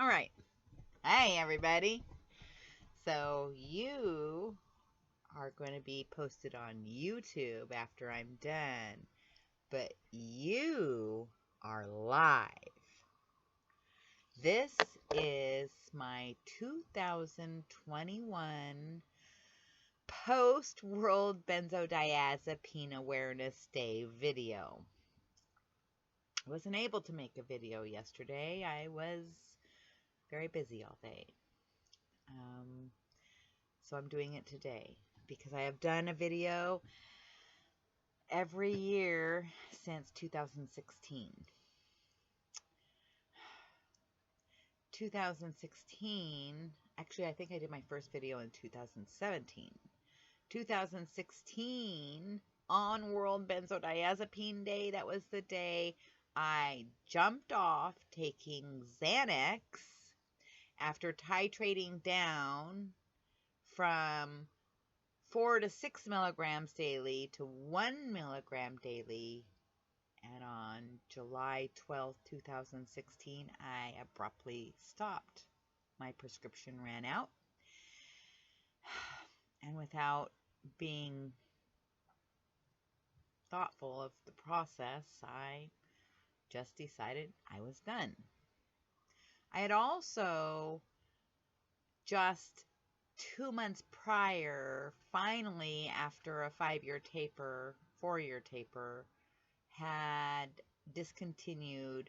All right. Hey, everybody. So you are going to be posted on YouTube after I'm done, but you are live. This is my 2021 post World Benzodiazepine Awareness Day video. I wasn't able to make a video yesterday. I was very busy all day. So I'm doing it today because I have done a video every year since 2016. 2016, actually I think I did my first video in 2017. 2016, on World Benzodiazepine Day, that was the day I jumped off taking Xanax after titrating down from 4 to 6 milligrams daily to 1 milligram daily. And on July 12th, 2016, I abruptly stopped. My prescription ran out. And without being thoughtful of the process, I just decided I was done. I had also just 2 months prior, finally, after a 4-year taper, had discontinued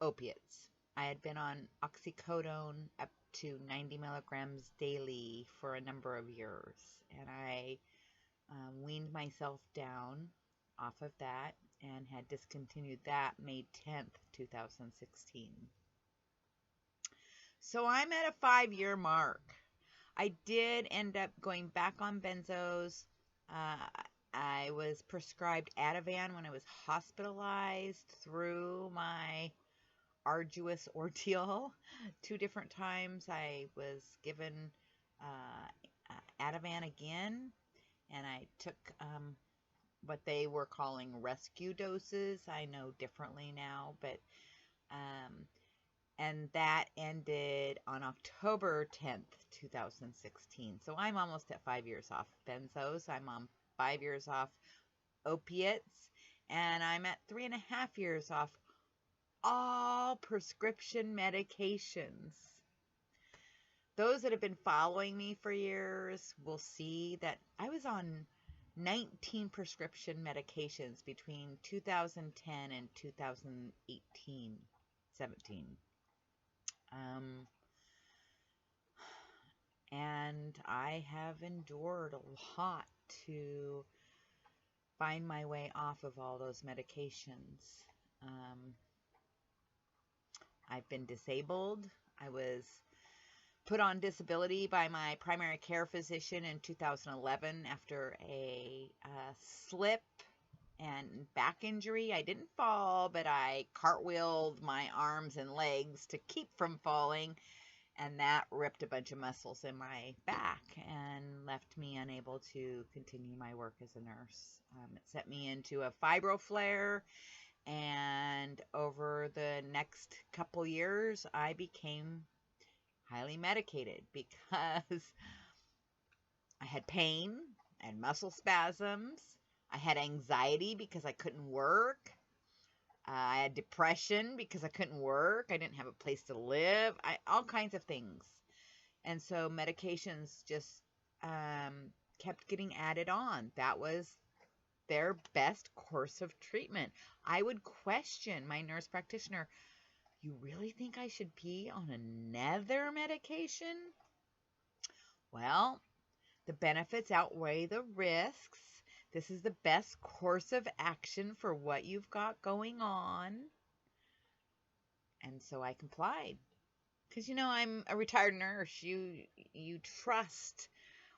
opiates. I had been on oxycodone up to 90 milligrams daily for a number of years, and I weaned myself down off of that and had discontinued that May 10th, 2016. So I'm at a 5-year mark. I did end up going back on benzos. I was prescribed Ativan when I was hospitalized through my arduous ordeal. 2 different times I was given Ativan again, and I took what they were calling rescue doses. I know differently now, but and that ended on October 10th, 2016. So I'm almost at 5 years off benzos. I'm on 5 years off opiates, and I'm at 3.5 years off all prescription medications. Those that have been following me for years will see that I was on 19 prescription medications between 2010 and 2018, 17. And I have endured a lot to find my way off of all those medications. I've been disabled. I was put on disability by my primary care physician in 2011 after a slip and back injury. I didn't fall, but I cartwheeled my arms and legs to keep from falling, and that ripped a bunch of muscles in my back and left me unable to continue my work as a nurse. It sent me into a fibro flare, and over the next couple years, I became highly medicated because I had pain and muscle spasms. I had anxiety because I couldn't work. I had depression because I couldn't work. I didn't have a place to live. All kinds of things. And so medications just kept getting added on. That was their best course of treatment. I would question my nurse practitioner, you really think I should be on another medication? Well, the benefits outweigh the risks. This is the best course of action for what you've got going on. And so I complied. Because, I'm a retired nurse. You trust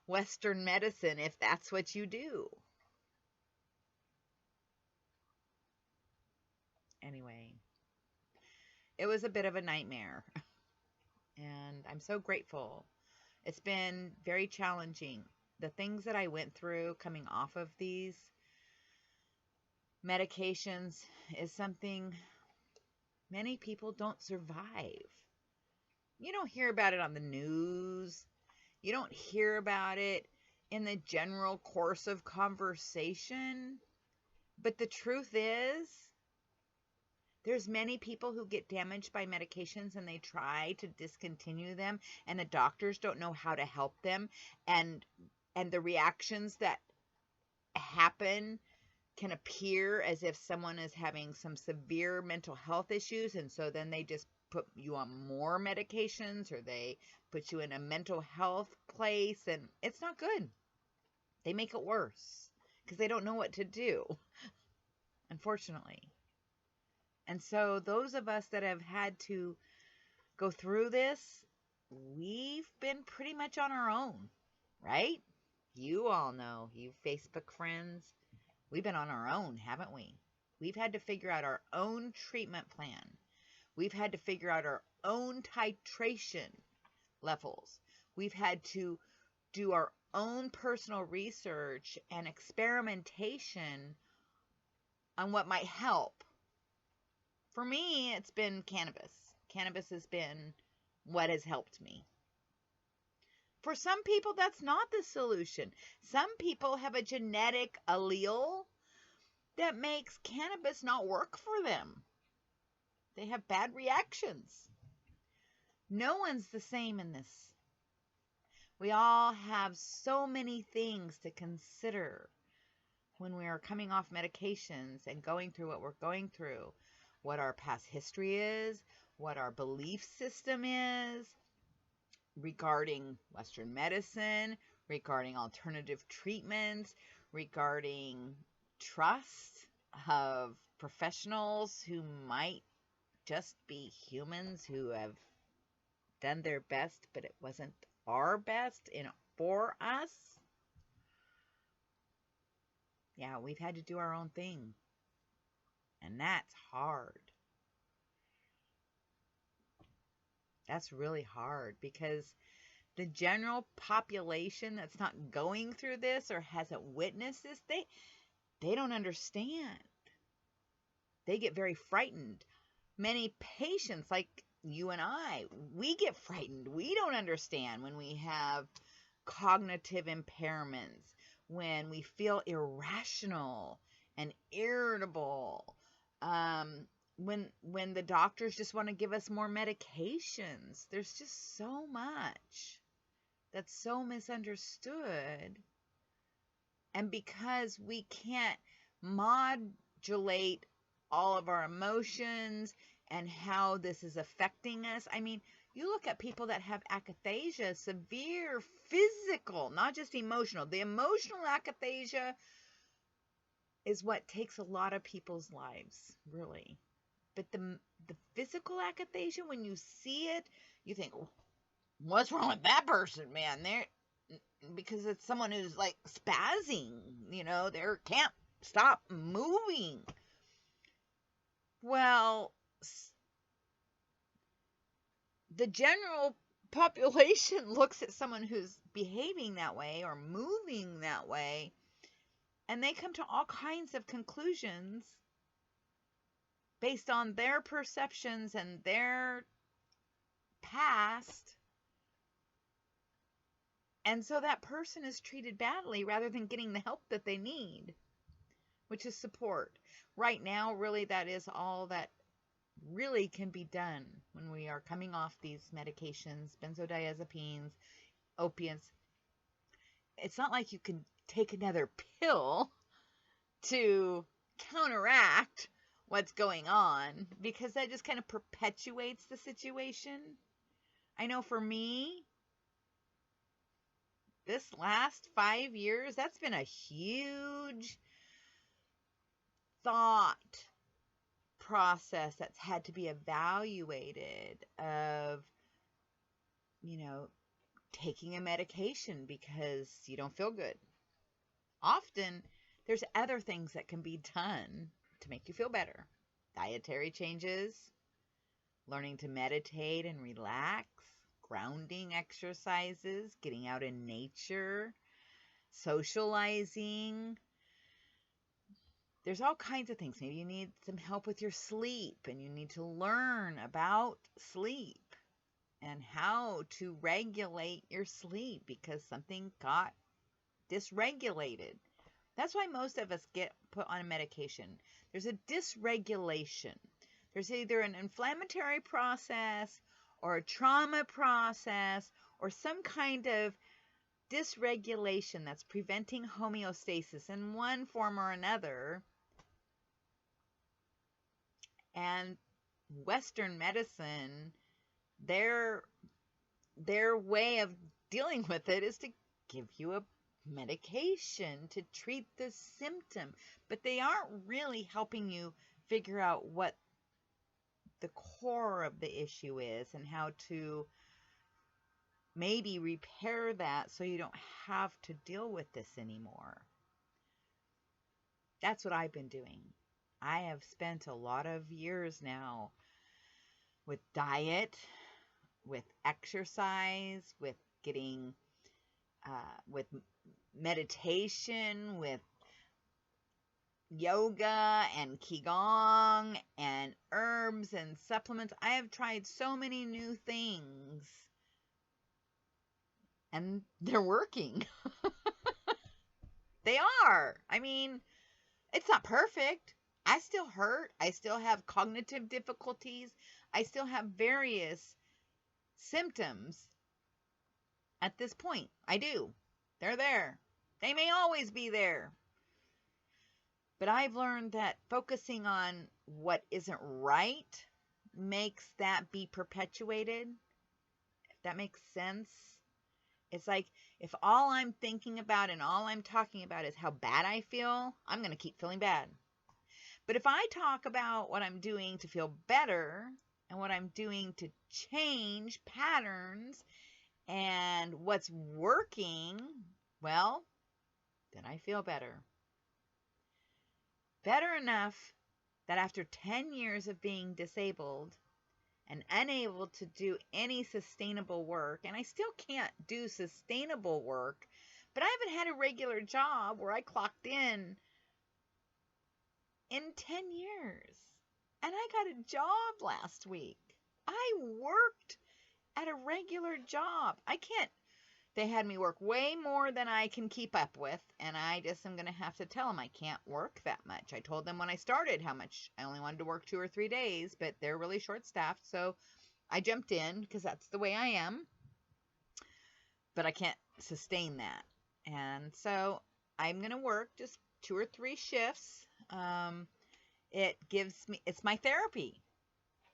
Western medicine if that's what you do. Anyway, it was a bit of a nightmare. And I'm so grateful. It's been very challenging. The things that I went through coming off of these medications is something many people don't survive. You don't hear about it on the news. You don't hear about it in the general course of conversation. But the truth is, there's many people who get damaged by medications and they try to discontinue them, and the doctors don't know how to help them, and the reactions that happen can appear as if someone is having some severe mental health issues, and so then they just put you on more medications, or they put you in a mental health place, and it's not good. They make it worse because they don't know what to do, unfortunately. And so those of us that have had to go through this, we've been pretty much on our own, right? You all know, you Facebook friends, we've been on our own, haven't we? We've had to figure out our own treatment plan. We've had to figure out our own titration levels. We've had to do our own personal research and experimentation on what might help. For me, it's been cannabis. Cannabis has been what has helped me. For some people, that's not the solution. Some people have a genetic allele that makes cannabis not work for them. They have bad reactions. No one's the same in this. We all have so many things to consider when we are coming off medications and going through what we're going through. What our past history is, what our belief system is regarding Western medicine, regarding alternative treatments, regarding trust of professionals who might just be humans who have done their best, but it wasn't our best for us. Yeah, we've had to do our own thing. And that's hard. That's really hard because the general population that's not going through this or hasn't witnessed this, they don't understand. They get very frightened. Many patients like you and I, we get frightened. We don't understand when we have cognitive impairments, when we feel irrational and irritable, when the doctors just want to give us more medications. There's just so much that's so misunderstood. And because we can't modulate all of our emotions and how this is affecting us. I mean, you look at people that have akathisia, severe physical, not just emotional. The emotional akathisia is what takes a lot of people's lives, really. But the physical akathisia, when you see it, you think, what's wrong with that person, man? Because it's someone who's like spazzing, they can't stop moving. Well, the general population looks at someone who's behaving that way or moving that way, and they come to all kinds of conclusions based on their perceptions and their past. And so that person is treated badly rather than getting the help that they need, which is support. Right now, really, that is all that really can be done when we are coming off these medications, benzodiazepines, opiates. It's not like you can take another pill to counteract what's going on, because that just kind of perpetuates the situation. I know for me, this last 5 years, that's been a huge thought process that's had to be evaluated of, taking a medication because you don't feel good. Often, there's other things that can be done to make you feel better. Dietary changes, learning to meditate and relax, grounding exercises, getting out in nature, socializing. There's all kinds of things. Maybe you need some help with your sleep and you need to learn about sleep. and how to regulate your sleep because something got dysregulated. That's why most of us get put on a medication. There's a dysregulation. There's either an inflammatory process or a trauma process or some kind of dysregulation that's preventing homeostasis in one form or another. And Western medicine, their way of dealing with it is to give you a medication to treat the symptom, but they aren't really helping you figure out what the core of the issue is and how to maybe repair that so you don't have to deal with this anymore. That's what I've been doing. I have spent a lot of years now with diet, with exercise, with getting, with meditation, with yoga and qigong and herbs and supplements. I have tried so many new things and they're working. They are. I mean, it's not perfect. I still hurt. I still have cognitive difficulties. I still have various symptoms at this point. I do. They're there. They may always be there. But I've learned that focusing on what isn't right makes that be perpetuated. If that makes sense. It's like if all I'm thinking about and all I'm talking about is how bad I feel, I'm going to keep feeling bad. But if I talk about what I'm doing to feel better and what I'm doing to change patterns and what's working, well, then I feel better. Better enough that after 10 years of being disabled and unable to do any sustainable work, and I still can't do sustainable work, but I haven't had a regular job where I clocked in 10 years. And I got a job last week. I worked at a regular job. They had me work way more than I can keep up with, and I just am going to have to tell them I can't work that much. I told them when I started how much I only wanted to work 2 or 3 days, but they're really short-staffed, so I jumped in because that's the way I am, but I can't sustain that. And so I'm going to work just 2 or 3 shifts. It's my therapy.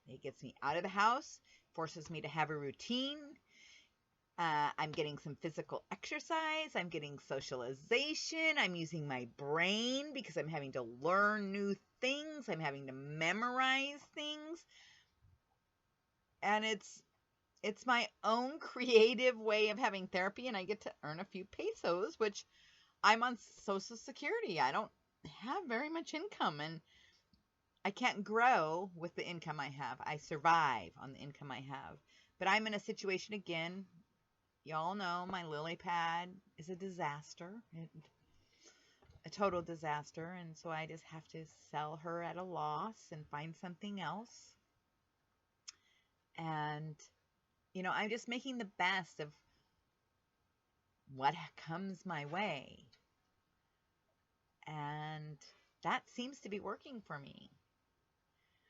It gets me out of the house, forces me to have a routine. I'm getting some physical exercise. I'm getting socialization. I'm using my brain because I'm having to learn new things. I'm having to memorize things. And it's my own creative way of having therapy, and I get to earn a few pesos, which I'm on Social Security. I don't have very much income, and I can't grow with the income I have. I survive on the income I have. But I'm in a situation again. Y'all know my lily pad is a disaster, a total disaster, and so I just have to sell her at a loss and find something else. And, I'm just making the best of what comes my way. And that seems to be working for me.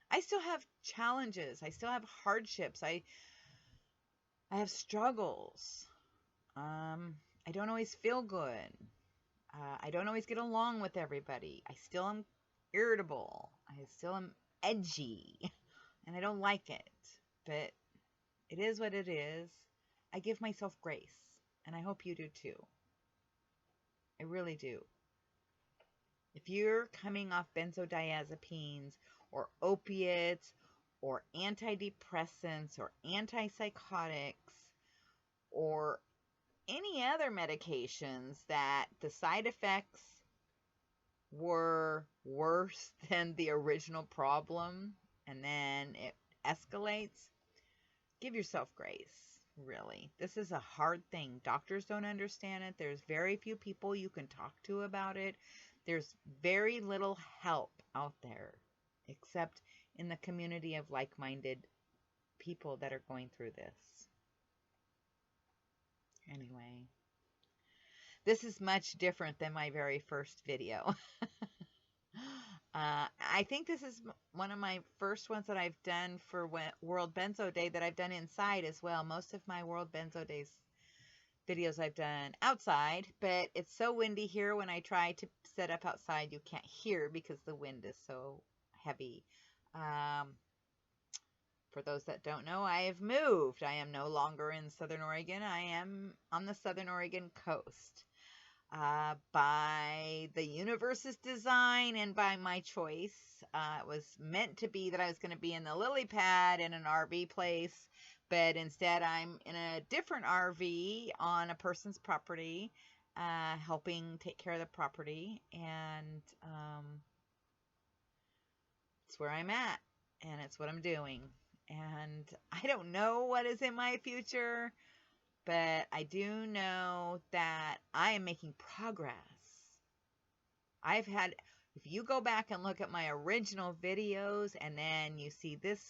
I still have challenges. I still have hardships. I have struggles. I don't always feel good. I don't always get along with everybody. I still am irritable. I still am edgy. And I don't like it. But it is what it is. I give myself grace. And I hope you do too. I really do. If you're coming off benzodiazepines or opiates or antidepressants or antipsychotics or any other medications that the side effects were worse than the original problem and then it escalates, give yourself grace, really. This is a hard thing. Doctors don't understand it. There's very few people you can talk to about it. There's very little help out there, except in the community of like-minded people that are going through this. Anyway, this is much different than my very first video. I think this is one of my first ones that I've done for World Benzo Day that I've done inside as well. Most of my World Benzo Days videos I've done outside, but it's so windy here. When I try to set up outside, you can't hear because the wind is so heavy. For those that don't know, I have moved. I am no longer in Southern Oregon. I am on the Southern Oregon coast. By the universe's design and by my choice. It was meant to be that I was going to be in the lily pad in an RV place, but instead I'm in a different RV on a person's property, helping take care of the property, and it's where I'm at, and it's what I'm doing. And I don't know what is in my future, but I do know that I am making progress. If you go back and look at my original videos and then you see this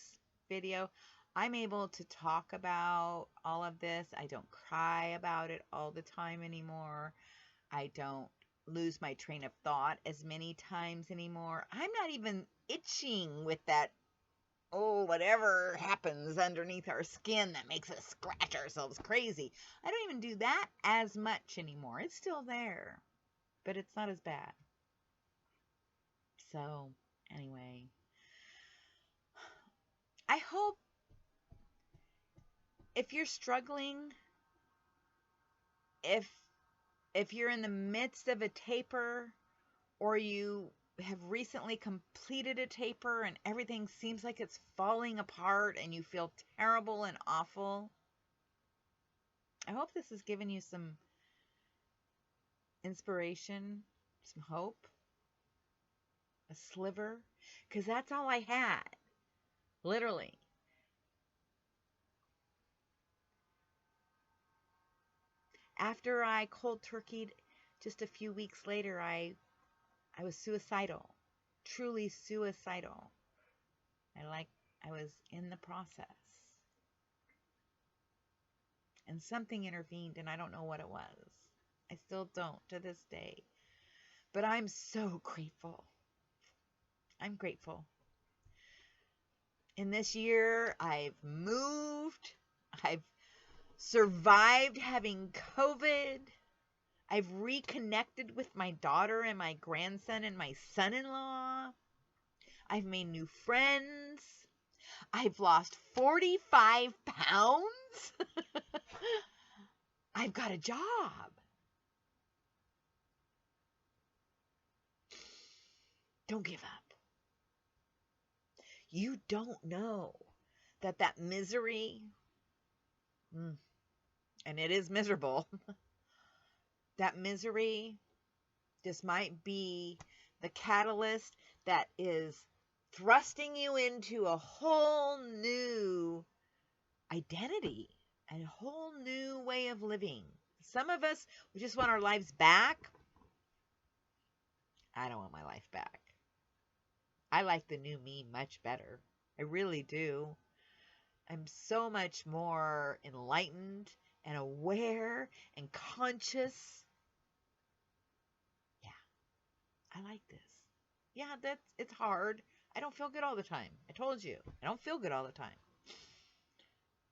video, I'm able to talk about all of this. I don't cry about it all the time anymore. I don't lose my train of thought as many times anymore. I'm not even itching with that, whatever happens underneath our skin that makes us scratch ourselves crazy. I don't even do that as much anymore. It's still there, but it's not as bad. So, anyway, I hope if you're struggling, if you're in the midst of a taper, or you have recently completed a taper and everything seems like it's falling apart and you feel terrible and awful, I hope this has given you some inspiration, some hope, a sliver, because that's all I had, literally. After I cold turkeyed, just a few weeks later, I was suicidal, truly suicidal. I was in the process. And something intervened, and I don't know what it was. I still don't to this day. But I'm so grateful. I'm grateful. In this year, I've moved. I've survived having COVID. I've reconnected with my daughter and my grandson and my son-in-law. I've made new friends. I've lost 45 pounds. I've got a job. Don't give up. You don't know that misery, and it is miserable, that misery just might be the catalyst that is thrusting you into a whole new identity, a whole new way of living. Some of us, we just want our lives back. I don't want my life back. I like the new me much better. I really do. I'm so much more enlightened and aware and conscious. Yeah, I like this. Yeah, it's hard. I don't feel good all the time. I told you, I don't feel good all the time.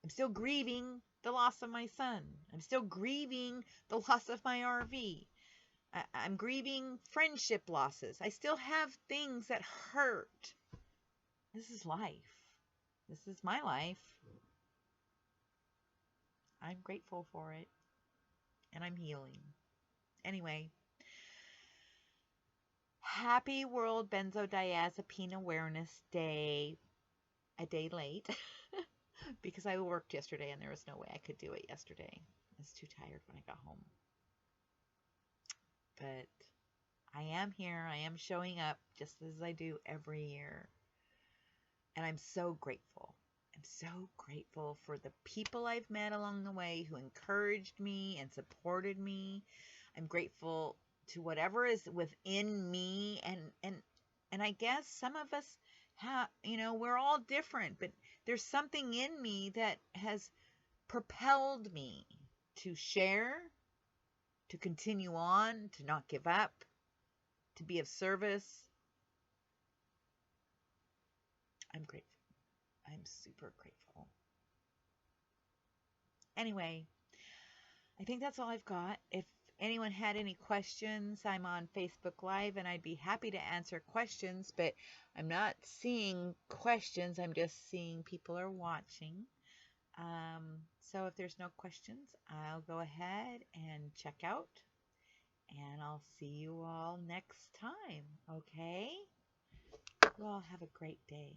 I'm still grieving the loss of my son. I'm still grieving the loss of my RV. I'm grieving friendship losses. I still have things that hurt. This is life. This is my life. I'm grateful for it. And I'm healing. Anyway, happy World Benzodiazepine Awareness Day. A day late. Because I worked yesterday and there was no way I could do it yesterday. I was too tired when I got home. But I am here. I am showing up just as I do every year. And I'm so grateful. I'm so grateful for the people I've met along the way who encouraged me and supported me. I'm grateful to whatever is within me. And I guess some of us have, we're all different, but there's something in me that has propelled me to share, to continue on, to not give up, to be of service. I'm grateful. I'm super grateful. Anyway, I think that's all I've got. If anyone had any questions, I'm on Facebook Live and I'd be happy to answer questions, but I'm not seeing questions. I'm just seeing people are watching. So if there's no questions, I'll go ahead and check out, and I'll see you all next time. Okay? You all have a great day.